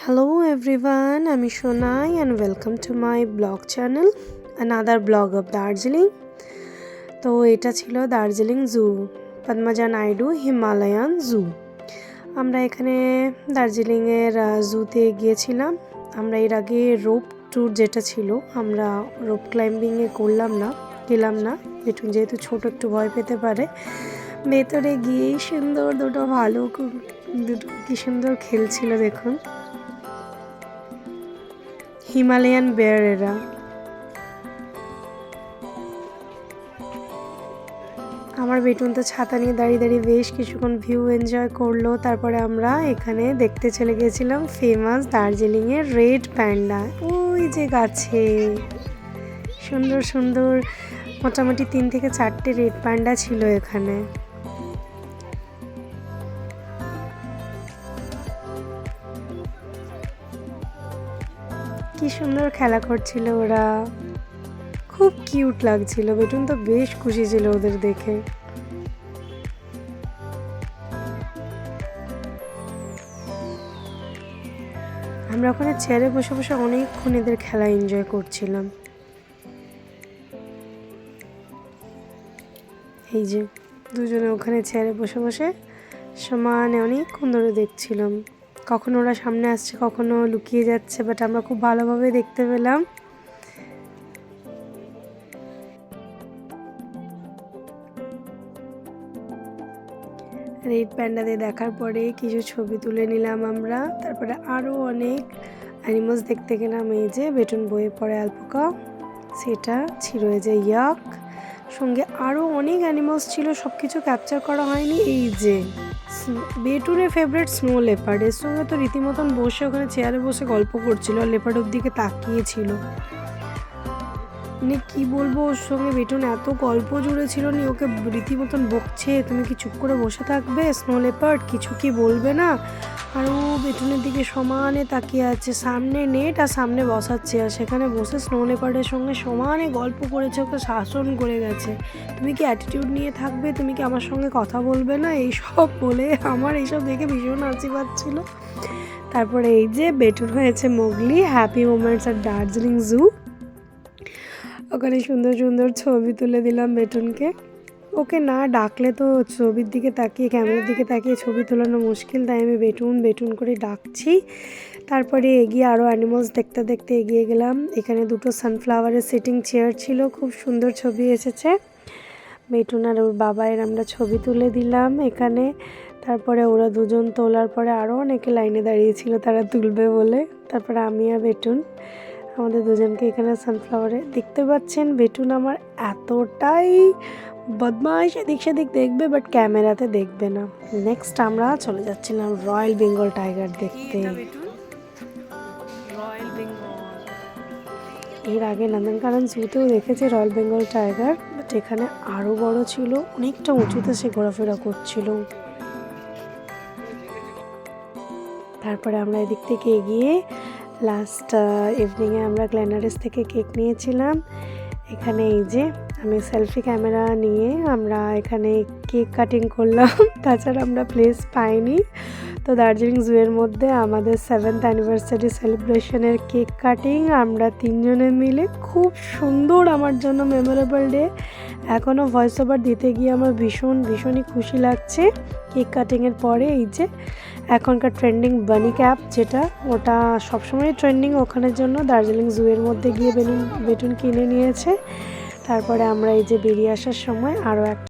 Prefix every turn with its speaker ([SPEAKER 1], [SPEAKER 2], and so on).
[SPEAKER 1] Hello everyone, আমি Sonai and welcome to my blog channel, another blog of Darjeeling. তো এটা ছিল দার্জিলিং জু, পদ্মজা নাইডু হিমালয়ান জু। আমরা এখানে দার্জিলিংয়ের জুতে গিয়েছিলাম। আমরা এর আগে রোপ ট্যুর যেটা ছিল, আমরা রোপ ক্লাইম্বিংয়ে গেলাম না, যেহেতু ছোট একটু ভয় পেতে পারে। ভেতরে গিয়েই সুন্দর দুটো ভালুক কি সুন্দর খেলছিল দেখুন, হিমালয়ান বেয়ার এরা। আমার বেটুন তো ছাতা নিয়ে দাঁড়িয়ে বেশ কিছুক্ষণ ভিউ এনজয় করলো। তারপরে আমরা এখানে দেখতে চলে গেছিলাম ফেমাস দার্জিলিংয়ের রেড প্যান্ডা। ওই যে গাছে সুন্দর সুন্দর মোটামুটি 3 থেকে 4টে রেড প্যান্ডা ছিল এখানে। কি সুন্দর খেলা করছিল ওরা, খুব কিউট লাগছিল। বেটুন তো বেশ খুশি ছিল ওদের দেখে। আমরা ওখানে চেয়ারে বসে বসে অনেকক্ষণ এদের খেলা এনজয় করছিলাম। এই যে দুজনে ওখানে চেয়ারে বসে বসে সমানে অনেকক্ষণ ধরে দেখছিলাম। কখনো ওরা সামনে আসছে, কখনো লুকিয়ে যাচ্ছে, বাট আমরা খুব ভালোভাবে দেখতে পেলাম। রেড প্যান্ডাদের দেখার পরে কিছু ছবি তুলে নিলাম আমরা। তারপরে আরও অনেক অ্যানিমালস দেখতে গেলাম। এই যে বেটুন বইয়ে পড়ে অ্যালপাকা, সেটা ছিল। এই যে ইয়াক, সঙ্গে আরও অনেক অ্যানিমালস ছিল, সব কিছু ক্যাপচার করা হয়নি। এই যে বেটুনের ফেভারিট স্নো লেপার্ড, এর সঙ্গে তো রীতিমতন বসে ওখানে চেয়ারে বসে গল্প করছিল, আর লেপার্ডের দিকে তাকিয়েছিল। মানে কী বলবো, ওর সঙ্গে বেটুন এত গল্প জুড়েছিল নি, ওকে রীতিমতন বকছে, তুমি কি চুপ করে বসে থাকবে স্নো লেপার্ড, কিছু কি বলবে না? আর ও বেটুনের দিকে সমানে তাকিয়ে আছে। সামনে নেট আর সামনে বসার চেয়ার, সেখানে বসে স্নো লেপার্ডের সঙ্গে সমানে গল্প করেছে, ওকে শাসন করে গেছে। তুমি কি অ্যাটিটিউড নিয়ে থাকবে, তুমি কি আমার সঙ্গে কথা বলবে না, এইসব বলে। আমার এইসব দেখে ভীষণ হাসি পাচ্ছিল। তারপরে এই যে বেটুন হয়েছে মোগলি, হ্যাপি মোমেন্টস আর দার্জিলিং জু। ওখানে সুন্দর সুন্দর ছবি তুলে দিলাম বেটুনকে। ওকে না ডাকলে তো ছবির দিকে তাকিয়ে, ক্যামেরার দিকে তাকিয়ে ছবি তোলানো মুশকিল, তাই আমি বেটুন করে ডাকছি। তারপরে এগিয়ে আরও অ্যানিমালস দেখতে দেখতে এগিয়ে গেলাম। এখানে 2টো সানফ্লাওয়ারের সিটিং চেয়ার ছিল, খুব সুন্দর ছবি এসেছে। বেটুন আর ওর বাবায়ের আমরা ছবি তুলে দিলাম এখানে। তারপরে ওরা দুজন তোলার পরে আরও অনেকে লাইনে দাঁড়িয়েছিল তারা তুলবে বলে। তারপরে আমি আর বেটুন আমাদের দুজনকে এখানে সানফ্লাওয়ারে দেখতে পাচ্ছেন। বেটুন আমার এতটাই বদমাইশ, এদিক সেদিক দেখবে বাট ক্যামেরাতে দেখবে না। নেক্সট আমরা চলে যাচ্ছিলাম রয়্যাল বেঙ্গল টাইগার দেখতে। এর আগে নন্দনকানন জুতেও দেখেছি রয়্যাল বেঙ্গল টাইগার, বাট এখানে আরও বড় ছিল, অনেকটা উঁচুতে সে ঘোরাফেরা করছিল। তারপরে আমরা এদিক থেকে এগিয়ে লাস্ট ইভিনিংয়ে আমরা গ্ল্যানারিস থেকে কেক নিয়েছিলাম। এখানে এই যে আমি সেলফি ক্যামেরা নিয়ে আমরা এখানে কেক কাটিং করলাম। তাছাড়া আমরা প্লেস পাইনি, তো দার্জিলিং জুয়ের মধ্যে আমাদের 7th অ্যানিভার্সারি সেলিব্রেশনের কেক কাটিং আমরা 3 জনে মিলে, খুব সুন্দর, আমার জন্য মেমোরেবল ডে। এখনও ভয়েস ওভার দিতে গিয়ে আমার ভীষণই খুশি লাগছে। কেক কাটিংয়ের পরে এই যে এখনকার ট্রেন্ডিং বানি ক্যাপ, যেটা ওটা সবসময় ট্রেন্ডিং, ওখানের জন্য দার্জিলিং জুয়ের মধ্যে গিয়ে বেটুন কিনে নিয়েছে। তারপরে আমরা এই যে বেরিয়ে আসার সময় আরও